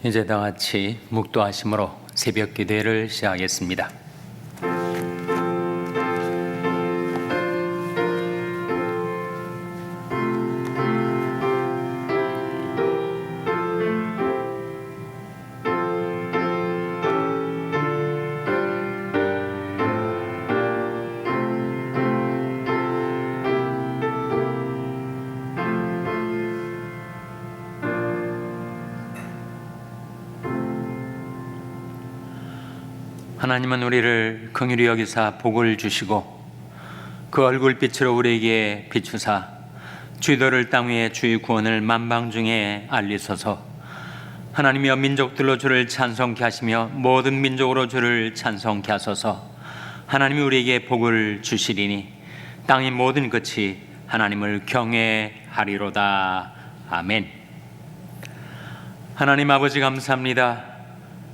이제 다 같이 묵도하심으로 새벽 기도회를 시작하겠습니다. 하나님은 우리를 긍휼히 여기사 복을 주시고 그 얼굴빛으로 우리에게 비추사 주들을 땅 위에 주의 구원을 만방 중에 알리소서. 하나님이여 민족들로 주를 찬송케 하시며 모든 민족으로 주를 찬송케 하소서. 하나님이 우리에게 복을 주시리니 땅의 모든 끝이 하나님을 경외하리로다. 아멘. 하나님 아버지 감사합니다.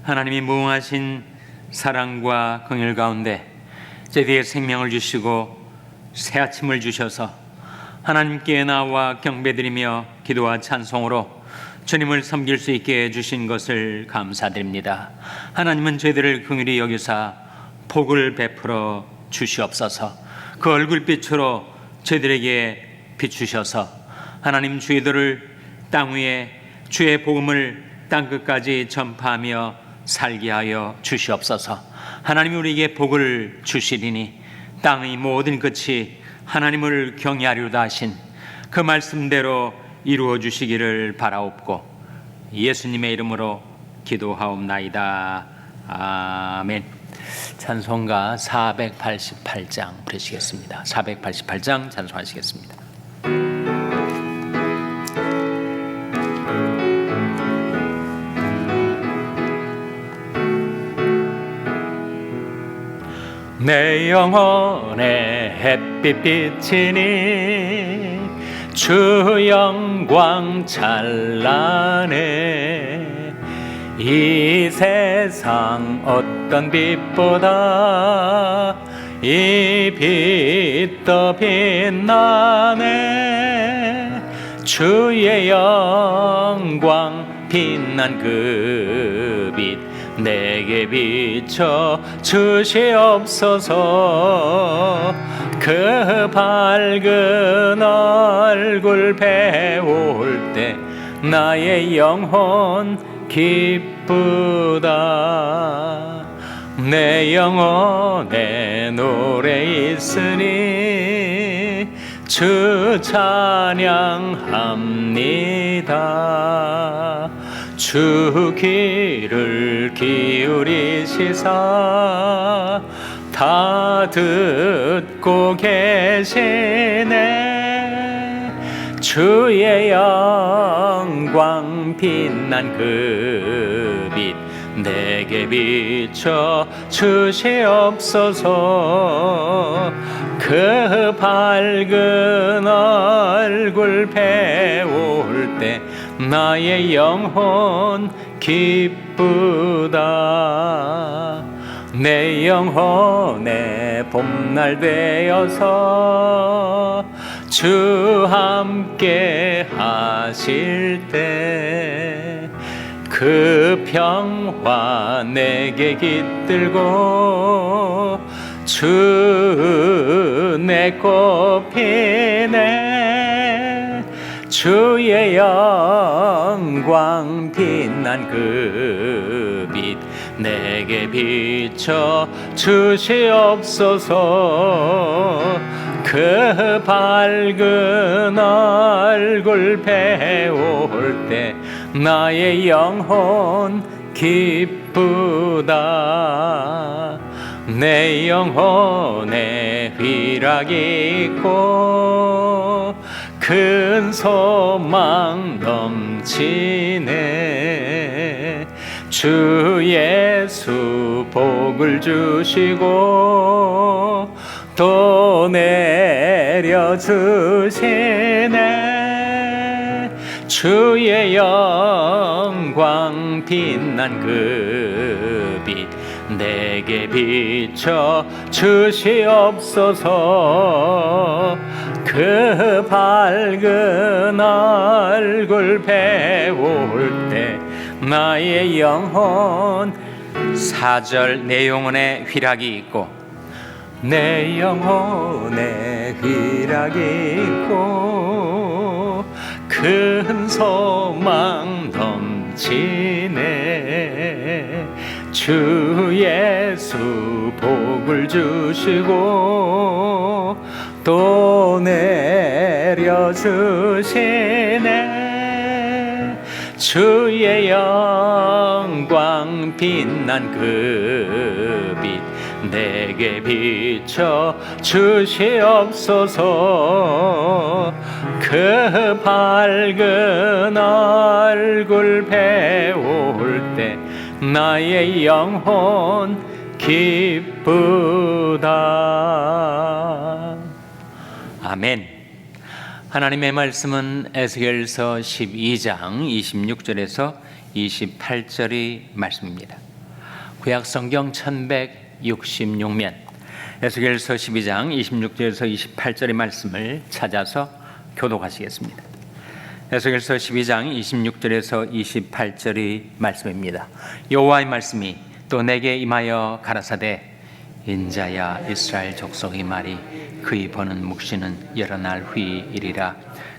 하나님이 무궁하신 사랑과 긍휼 가운데 제대의 생명을 주시고 새 아침을 주셔서 하나님께 나와 경배드리며 기도와 찬송으로 주님을 섬길 수 있게 해주신 것을 감사드립니다. 하나님은 저희들을 긍휼히 여기사 복을 베풀어 주시옵소서. 그 얼굴빛으로 저희들에게 비추셔서 하나님 저희들을 땅 위에 주의 복음을 땅끝까지 전파하며 살게 하여 주시옵소서. 하나님이 우리에게 복을 주시리니 땅의 모든 끝이 하나님을 경외하리로다 하신 그 말씀대로 이루어 주시기를 바라옵고 예수님의 이름으로 기도하옵나이다. 아멘. 찬송가 488장 부르시겠습니다. 488장 찬송하시겠습니다. 내 영혼의 햇빛 비치니 주 영광 찬란해. 이 세상 어떤 빛보다 이 빛 더 빛나네. 주의 영광 빛난 그 빛 내게 비춰 주시옵소서. 그 밝은 얼굴 배울 때 나의 영혼 기쁘다. 내 영혼에 노래 있으니 주 찬양합니다. 주 귀를 기울이시사 다 듣고 계시네. 주의 영광 빛난 그 빛 내게 비춰 주시옵소서. 그 밝은 얼굴 배울 때 나의 영혼 기쁘다. 내 영혼의 봄날 되어서 주 함께 하실 때 그 평화 내게 깃들고 주 내 꽃피네. 주의 영광 빛난 그 빛 내게 비춰 주시옵소서. 그 밝은 얼굴 배울 때 나의 영혼 기쁘다. 내 영혼에 희락이 있고 큰 소망 넘치네. 주 예수 복을 주시고 또 내려주시네. 주의 영광 빛난 그 빛 내게 비춰 주시옵소서. 그 밝은 얼굴 배울 때 나의 영혼. 4절 내 영혼에 휘락이 있고, 내 영혼에 휘락이 있고 큰 소망 넘치네. 주 예수 복을 주시고 또 내려주시네. 주의 영광 빛난 그 빛 내게 비춰 주시옵소서. 그 밝은 얼굴 배울 때 나의 영혼 기쁘다. 아멘. 하나님의 말씀은 에스겔서 12장 26절에서 28절의 말씀입니다. 구약 성경 1166면 에스겔서 12장 26절에서 28절의 말씀을 찾아서 교독하시겠습니다. 에스겔서 12장 26절에서 28절의 말씀입니다. 여호와의 말씀이 또 내게 임하여 가라사대, 인자야 이스라엘 족속의 말이 그의 보는 묵시는 여러 날 후이이리라.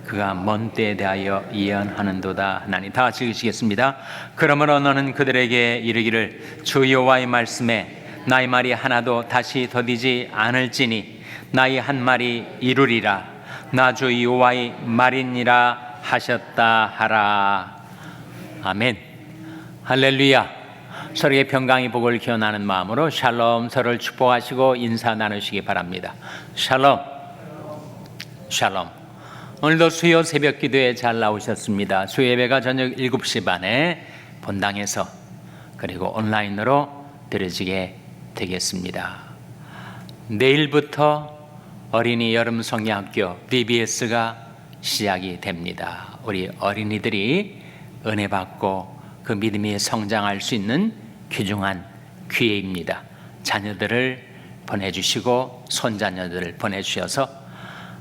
그가 먼 때에 대하여 예언하는도다 하나니. 다 읽으시겠습니다. 그러므로 너는 그들에게 이르기를 주 여호와의 말씀에 나의 말이 하나도 다시 더디지 않을지니 나의 한 말이 이루리라. 나 주 여호와의 말이니라 하셨다 하라. 아멘. 할렐루야. 서로의 평강의 복을 기원하는 마음으로 샬롬, 서로를 축복하시고 인사 나누시기 바랍니다. 샬롬. 샬롬. 오늘도 수요 새벽 기도에 잘 나오셨습니다. 수요 예배가 저녁 7시 반에 본당에서 그리고 온라인으로 드려지게 되겠습니다. 내일부터 어린이 여름 성경학교 BBS가 시작이 됩니다. 우리 어린이들이 은혜 받고 그 믿음이 성장할 수 있는 귀중한 기회입니다. 자녀들을 보내주시고 손자녀들을 보내주셔서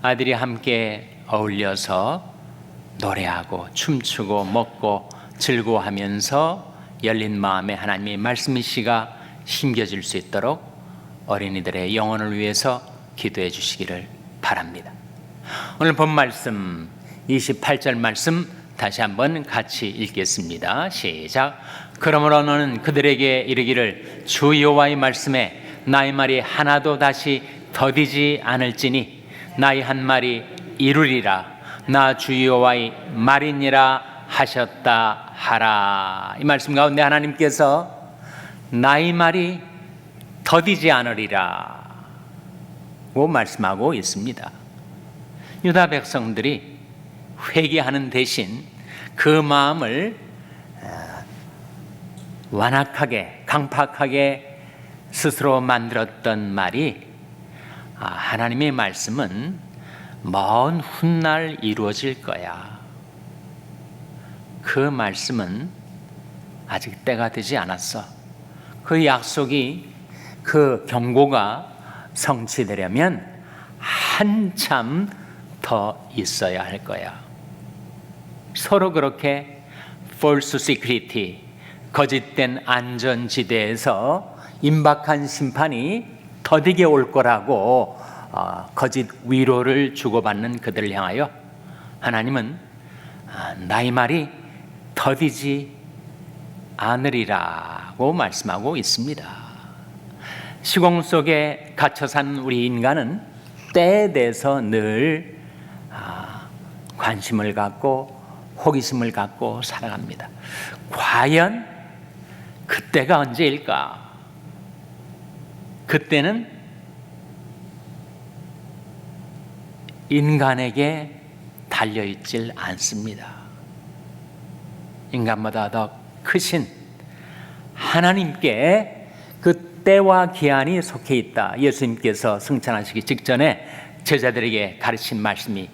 아이들이 함께 어울려서 노래하고 춤추고 먹고 즐거워하면서 열린 마음에 하나님의 말씀의 씨가 심겨질 수 있도록 어린이들의 영혼을 위해서 기도해 주시기를 바랍니다. 오늘 본 말씀 28절 말씀 다시 한번 같이 읽겠습니다. 시작. 그러므로 너는 그들에게 이르기를 주 여호와의 말씀에 나의 말이 하나도 다시 더디지 않을지니 나의 한 말이 이루리라. 나 주 여호와의 말이니라 하셨다 하라. 이 말씀 가운데 하나님께서 나의 말이 더디지 않으리라 고 말씀하고 있습니다. 유다 백성들이 회개하는 대신 그 마음을 완악하게 강팍하게 스스로 만들었던 말이 하나님의 말씀은 먼 훗날 이루어질 거야. 그 말씀은 아직 때가 되지 않았어. 그 약속이 그 경고가 성취되려면 한참 더 있어야 할 거야. 서로 그렇게 false security, 거짓된 안전지대에서 임박한 심판이 더디게 올 거라고 거짓 위로를 주고받는 그들을 향하여 하나님은 나의 말이 더디지 않으리라고 말씀하고 있습니다. 시공 속에 갇혀 산 우리 인간은 때에 대해서 늘 관심을 갖고 호기심을 갖고 살아갑니다. 과연 그때가 언제일까? 그때는 인간에게 달려있질 않습니다. 인간보다 더 크신 하나님께 그 때와 기한이 속해 있다. 예수님께서 승천하시기 직전에 제자들에게 가르친 말씀이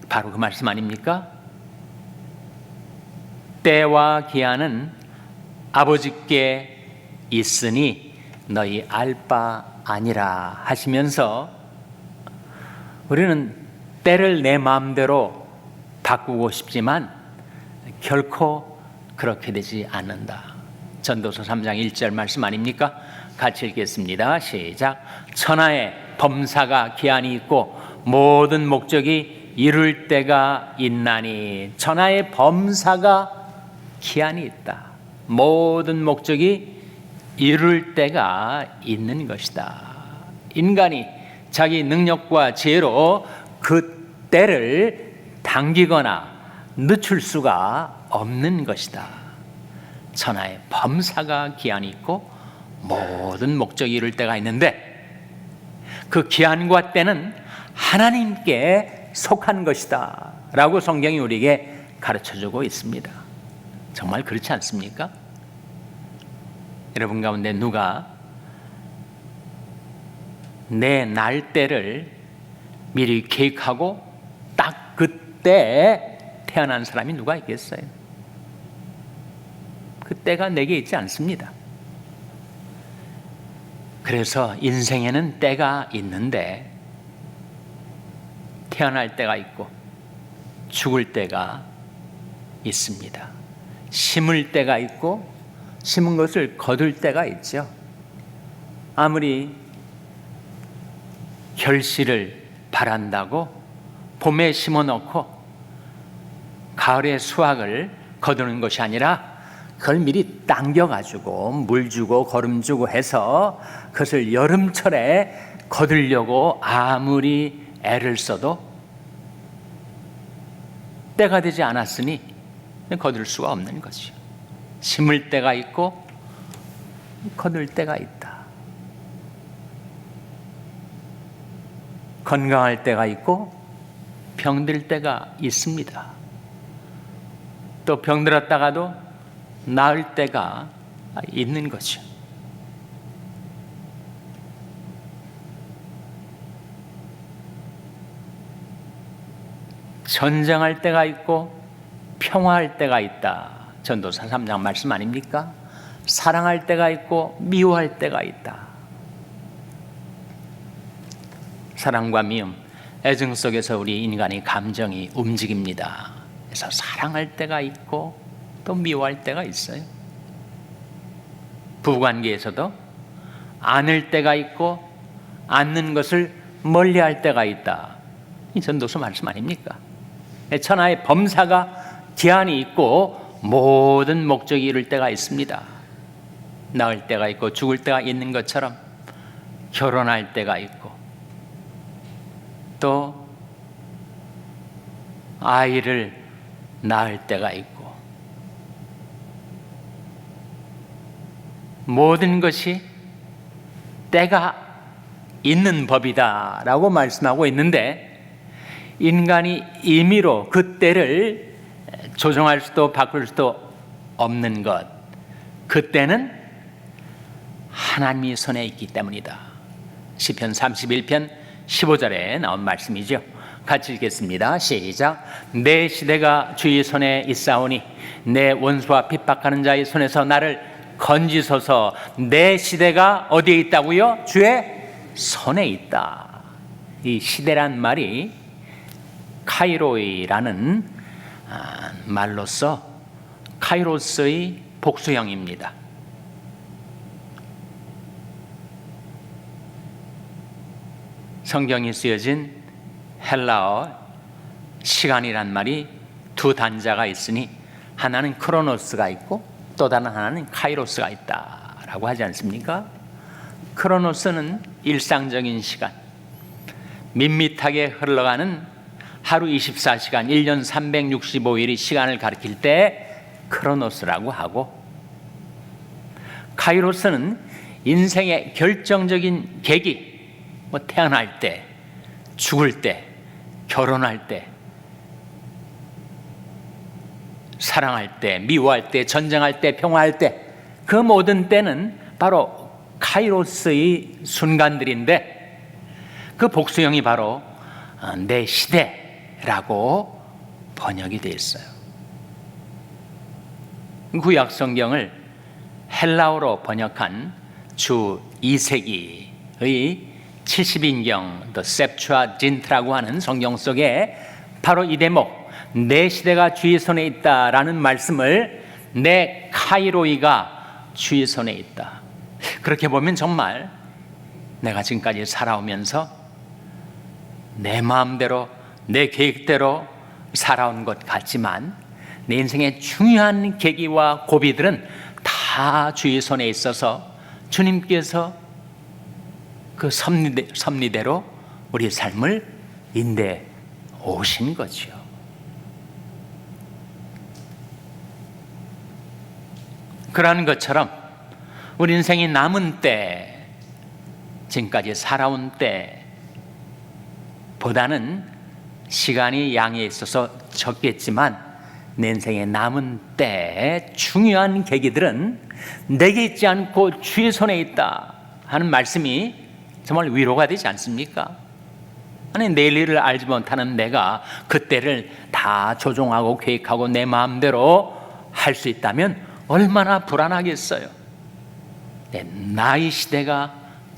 바로 그 말씀 아닙니까? 때와 기한은 아버지께 있으니 너희 알 바 아니라 하시면서 우리는 때를 내 마음대로 바꾸고 싶지만 결코 그렇게 되지 않는다. 전도서 3장 1절 말씀 아닙니까? 같이 읽겠습니다. 시작. 천하에 범사가 기한이 있고 모든 목적이 이룰 때가 있나니. 천하에 범사가 기한이 있다. 모든 목적이 이룰 때가 있는 것이다. 인간이 자기 능력과 지혜로 그 때를 당기거나 늦출 수가 없는 것이다. 천하에 범사가 기한이 있고 모든 목적이 이룰 때가 있는데 그 기한과 때는 하나님께 속한 것이다 라고 성경이 우리에게 가르쳐주고 있습니다. 정말 그렇지 않습니까? 여러분 가운데 누가 내 날때를 미리 계획하고 딱 그때 태어난 사람이 누가 있겠어요? 그 때가 내게 있지 않습니다. 그래서 인생에는 때가 있는데 태어날 때가 있고 죽을 때가 있습니다. 심을 때가 있고 심은 것을 거둘 때가 있죠. 아무리 결실을 바란다고 봄에 심어놓고 가을에 수확을 거두는 것이 아니라 그걸 미리 당겨가지고 물 주고 거름 주고 해서 그것을 여름철에 거두려고 아무리 애를 써도 때가 되지 않았으니 거둘 수가 없는 거죠. 심을 때가 있고 거둘 때가 있다. 건강할 때가 있고 병들 때가 있습니다. 또 병들었다가도 나을 때가 있는 거죠. 전쟁할 때가 있고 평화할 때가 있다. 전도서 3장 말씀 아닙니까? 사랑할 때가 있고 미워할 때가 있다. 사랑과 미움, 애정 속에서 우리 인간의 감정이 움직입니다. 그래서 사랑할 때가 있고 또 미워할 때가 있어요. 부부관계에서도 안을 때가 있고 안는 것을 멀리할 때가 있다. 이 전도서 말씀 아닙니까? 천하의 범사가 기한이 있고 모든 목적이 이룰 때가 있습니다. 낳을 때가 있고 죽을 때가 있는 것처럼 결혼할 때가 있고 또 아이를 낳을 때가 있고 모든 것이 때가 있는 법이다 라고 말씀하고 있는데 인간이 임의로 그 때를 조정할 수도 바꿀 수도 없는 것, 그 때는 하나님의 손에 있기 때문이다. 시편 31편 15절에 나온 말씀이죠. 같이 읽겠습니다. 시작. 내 시대가 주의 손에 있사오니 내 원수와 핍박하는 자의 손에서 나를 건지소서. 내 시대가 어디에 있다고요? 주의 손에 있다. 이 시대란 말이 카이로이라는 말로서 카이로스의 복수형입니다. 성경이 쓰여진 헬라어 시간이란 말이 두 단자가 있으니 하나는 크로노스가 있고 또 다른 하나는 카이로스가 있다라고 하지 않습니까? 크로노스는 일상적인 시간, 밋밋하게 흘러가는 하루 24시간, 1년 365일의 시간을 가리킬 때 크로노스라고 하고, 카이로스는 인생의 결정적인 계기, 태어날 때, 죽을 때, 결혼할 때, 사랑할 때, 미워할 때, 전쟁할 때, 평화할 때, 그 모든 때는 바로 카이로스의 순간들인데 그 복수형이 바로 내 시대라고 번역이 되어 있어요. 구약 성경을 헬라어로 번역한 주 2세기의 70인경 The Septuagint라고 하는 성경 속에 바로 이 대목 내 시대가 주의 손에 있다라는 말씀을 내 카이로이가 주의 손에 있다. 그렇게 보면 정말 내가 지금까지 살아오면서 내 마음대로 내 계획대로 살아온 것 같지만 내 인생의 중요한 계기와 고비들은 다 주의 손에 있어서 주님께서 그 섭리대로 우리 삶을 인도해 오신 거죠. 그러한 것처럼 우리 인생이 남은 때, 지금까지 살아온 때보다는 시간이 양에 있어서 적겠지만 내 인생의 남은 때의 중요한 계기들은 내게 있지 않고 주의 손에 있다 하는 말씀이 정말 위로가 되지 않습니까? 아니, 내일 일을 알지 못하는 내가 그때를 다 조종하고 계획하고 내 마음대로 할 수 있다면 얼마나 불안하겠어요. 나의 시대가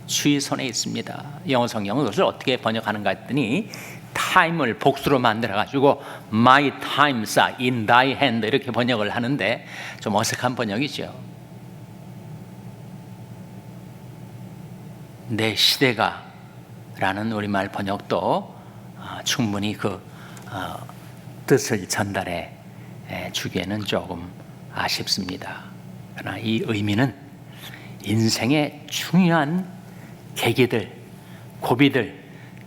주의 손에 있습니다. 영어 성경은 그것을 어떻게 번역하는가 했더니 time을 복수로 만들어가지고 my times are in thy hand 이렇게 번역을 하는데 좀 어색한 번역이죠. 내 시대가 라는 우리말 번역도 충분히 그 뜻을 전달해 주기에는 조금 아쉽습니다. 그러나 이 의미는 인생의 중요한 계기들, 고비들,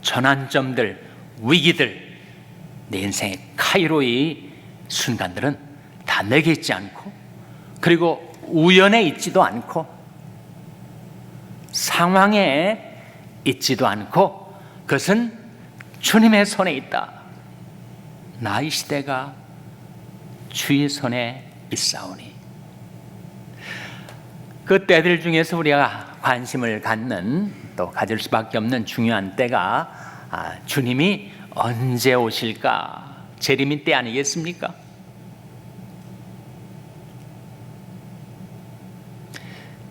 전환점들, 위기들, 내 인생의 카이로의 순간들은 다 내게 있지 않고, 그리고 우연에 있지도 않고 상황에 있지도 않고 그것은 주님의 손에 있다. 나의 시대가 주의 손에 있사오니. 그 때들 중에서 우리가 관심을 갖는, 또 가질 수밖에 없는 중요한 때가 주님이 언제 오실까? 재림의 때 아니겠습니까?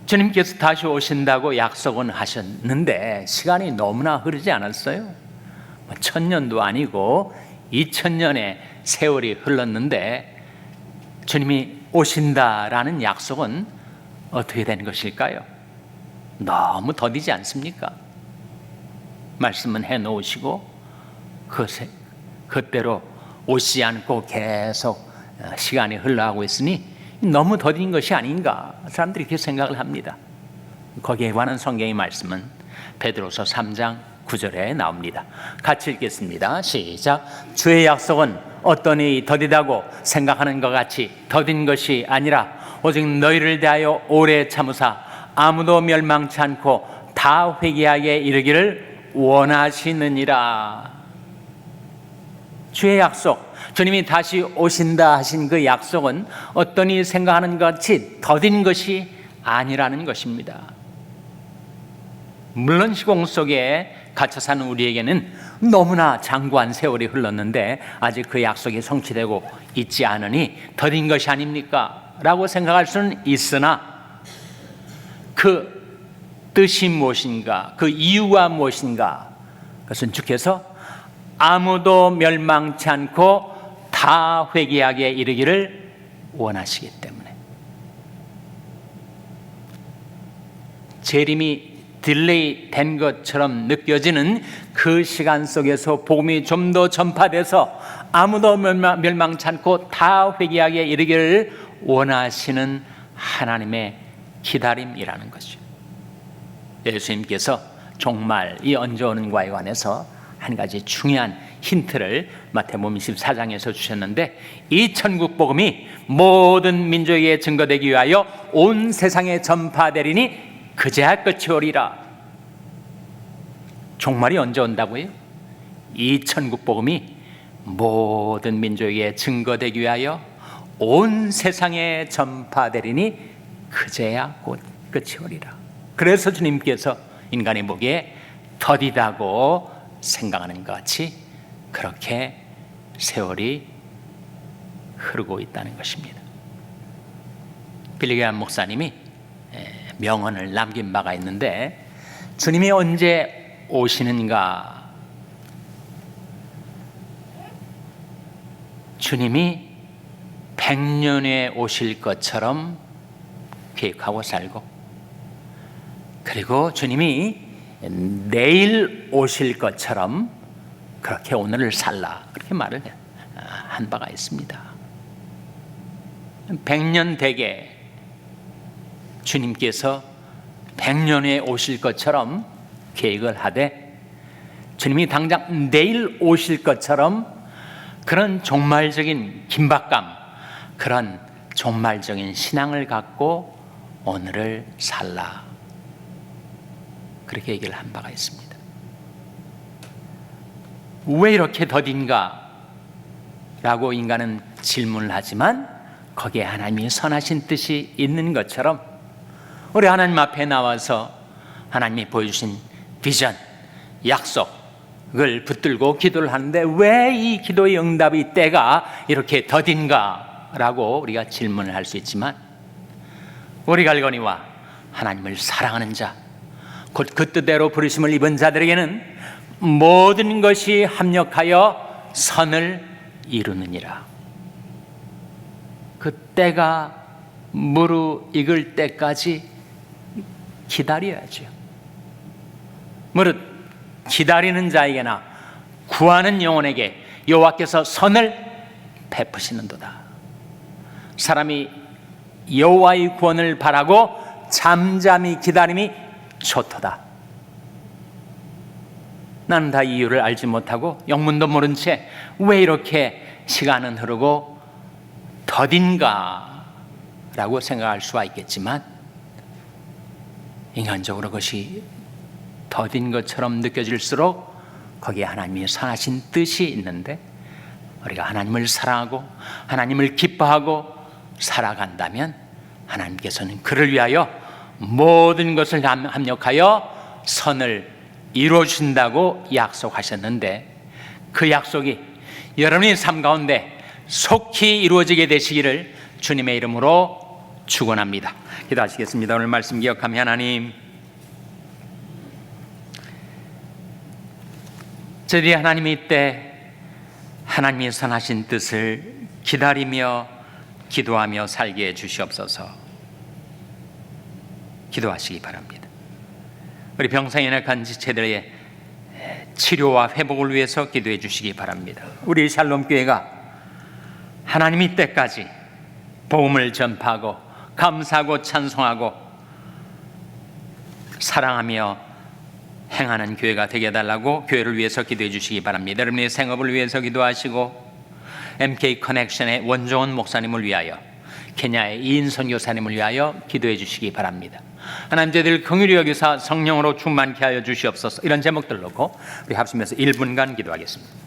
주님께서 다시 오신다고 약속은 하셨는데 시간이 너무나 흐르지 않았어요? 1000년도 아니고 2000년의 세월이 흘렀는데 주님이 오신다라는 약속은 어떻게 된 것일까요? 너무 더디지 않습니까? 말씀은 해놓으시고 그때로 오시지 않고 계속 시간이 흘러가고 있으니 너무 더딘 것이 아닌가, 사람들이 그렇게 생각을 합니다. 거기에 관한 성경의 말씀은 베드로서 3장 9절에 나옵니다. 같이 읽겠습니다. 시작. 주의 약속은 어떠니 더디다고 생각하는 것 같이 더딘 것이 아니라 오직 너희를 대하여 오래 참으사 아무도 멸망치 않고 다 회개하게 이르기를 원하시느니라. 주의 약속, 주님이 다시 오신다 하신 그 약속은 어떠니 생각하는 것 같이 더딘 것이 아니라는 것입니다. 물론 시공 속에 갇혀 사는 우리에게는 너무나 장구한 세월이 흘렀는데 아직 그 약속이 성취되고 있지 않으니 더딘 것이 아닙니까? 라고 생각할 수는 있으나 그 뜻이 무엇인가, 그 이유가 무엇인가, 그것은 주께서 아무도 멸망치 않고 다 회개하게 이르기를 원하시기 때문에, 재림이 딜레이 된 것처럼 느껴지는 그 시간 속에서 복음이 좀 더 전파돼서 아무도 멸망치 않고 다 회개하게 이르기를 원하시는 하나님의 기다림이라는 것이죠. 예수님께서 종말이 언제 오는가에 관해서 한 가지 중요한 힌트를 마태복음 24장에서 주셨는데, 이 천국 복음이 모든 민족에게 증거되기 위하여 온 세상에 전파되리니 그제야 끝이 오리라. 종말이 언제 온다고요? 이 천국 복음이 모든 민족에게 증거되기 위하여 온 세상에 전파되리니 그제야 곧 끝이 오리라. 그래서 주님께서 인간이 보기에 더디다고 생각하는 것 같이 그렇게 세월이 흐르고 있다는 것입니다. 빌리 그레이엄 목사님이 명언을 남긴 바가 있는데, 주님이 언제 오시는가? 주님이 100년에 오실 것처럼 계획하고 살고, 그리고 주님이 내일 오실 것처럼 그렇게 오늘을 살라, 그렇게 말을 한 바가 있습니다. 100년 되게 주님께서 100년에 오실 것처럼 계획을 하되, 주님이 당장 내일 오실 것처럼 그런 종말적인 긴박감, 그런 종말적인 신앙을 갖고 오늘을 살라, 그렇게 얘기를 한 바가 있습니다. 왜 이렇게 더딘가? 라고 인간은 질문을 하지만 거기에 하나님이 선하신 뜻이 있는 것처럼 우리 하나님 앞에 나와서 하나님이 보여주신 비전, 약속을 붙들고 기도를 하는데 왜 이 기도의 응답의 때가 이렇게 더딘가? 라고 우리가 질문을 할 수 있지만, 우리 갈거니와 하나님을 사랑하는 자, 곧 그 뜻대로 부르심을 입은 자들에게는 모든 것이 합력하여 선을 이루느니라. 그 때가 무르익을 때까지 기다려야죠. 무릇 기다리는 자에게나 구하는 영혼에게 여호와께서 선을 베푸시는도다. 사람이 여호와의 구원을 바라고 잠잠히 기다림이 좋도다. 나는 다 이유를 알지 못하고 영문도 모른 채 왜 이렇게 시간은 흐르고 더딘가? 라고 생각할 수가 있겠지만, 인간적으로 그것이 더딘 것처럼 느껴질수록 거기에 하나님의 선하신 뜻이 있는데, 우리가 하나님을 사랑하고 하나님을 기뻐하고 살아간다면 하나님께서는 그를 위하여 모든 것을 합력하여 선을 이루어주신다고 약속하셨는데, 그 약속이 여러분의 삶 가운데 속히 이루어지게 되시기를 주님의 이름으로 축원합니다. 기도하시겠습니다. 오늘 말씀 기억하며, 하나님, 저희들이 하나님의 때 하나님의 선하신 뜻을 기다리며 기도하며 살게 해 주시옵소서. 기도하시기 바랍니다. 우리 병상에 연약한 지체들의 치료와 회복을 위해서 기도해 주시기 바랍니다. 우리 샬롬교회가 하나님의 때까지 복음을 전파하고 감사하고 찬송하고 사랑하며 행하는 교회가 되게 해달라고 교회를 위해서 기도해 주시기 바랍니다. 여러분의 생업을 위해서 기도하시고, MK 커넥션의 원종원 목사님을 위하여, 케냐의 이인 선교사님을 위하여 기도해 주시기 바랍니다. 하나님, 저희들 긍휼히 여기사 성령으로 충만케 하여 주시옵소서. 이런 제목들 놓고 우리 합심해서 1분간 기도하겠습니다.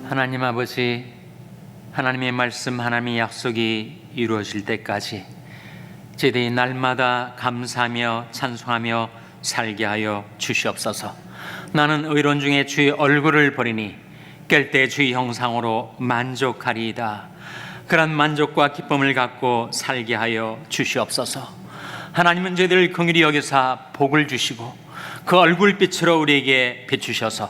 하나님 아버지, 하나님의 말씀, 하나님의 약속이 이루어질 때까지 저희들이 날마다 감사하며 찬송하며 살게 하여 주시옵소서. 나는 의로운 중에 주의 얼굴을 보리니 깰 때 주의 형상으로 만족하리이다. 그런 만족과 기쁨을 갖고 살게 하여 주시옵소서. 하나님은 저희들 긍휼히 여기사 복을 주시고 그 얼굴빛으로 우리에게 비추셔서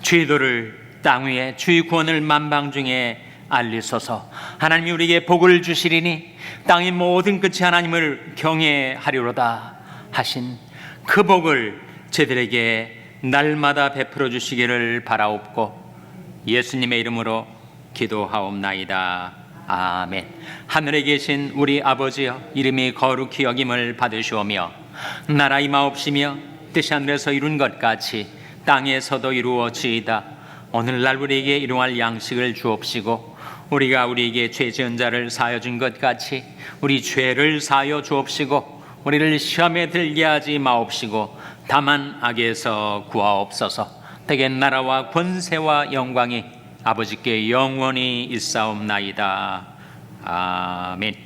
주의 도를 땅 위에 주의 구원을 만방 중에 알리소서. 하나님이 우리에게 복을 주시리니 땅의 모든 끝이 하나님을 경외하리로다 하신 그 복을 저희들에게 날마다 베풀어 주시기를 바라옵고, 예수님의 이름으로 기도하옵나이다. 아멘. 하늘에 계신 우리 아버지여, 이름이 거룩히 여김을 받으시오며 나라 임하옵시며 뜻이 하늘에서 이룬 것 같이 땅에서도 이루어지이다. 오늘날 우리에게 일용할 양식을 주옵시고 우리가 우리에게 죄 지은 자를 사하여 준 것 같이 우리 죄를 사하여 주옵시고 우리를 시험에 들게 하지 마옵시고 다만 악에서 구하옵소서. 대개 나라와 권세와 영광이 아버지께 영원히 있사옵나이다. 아멘.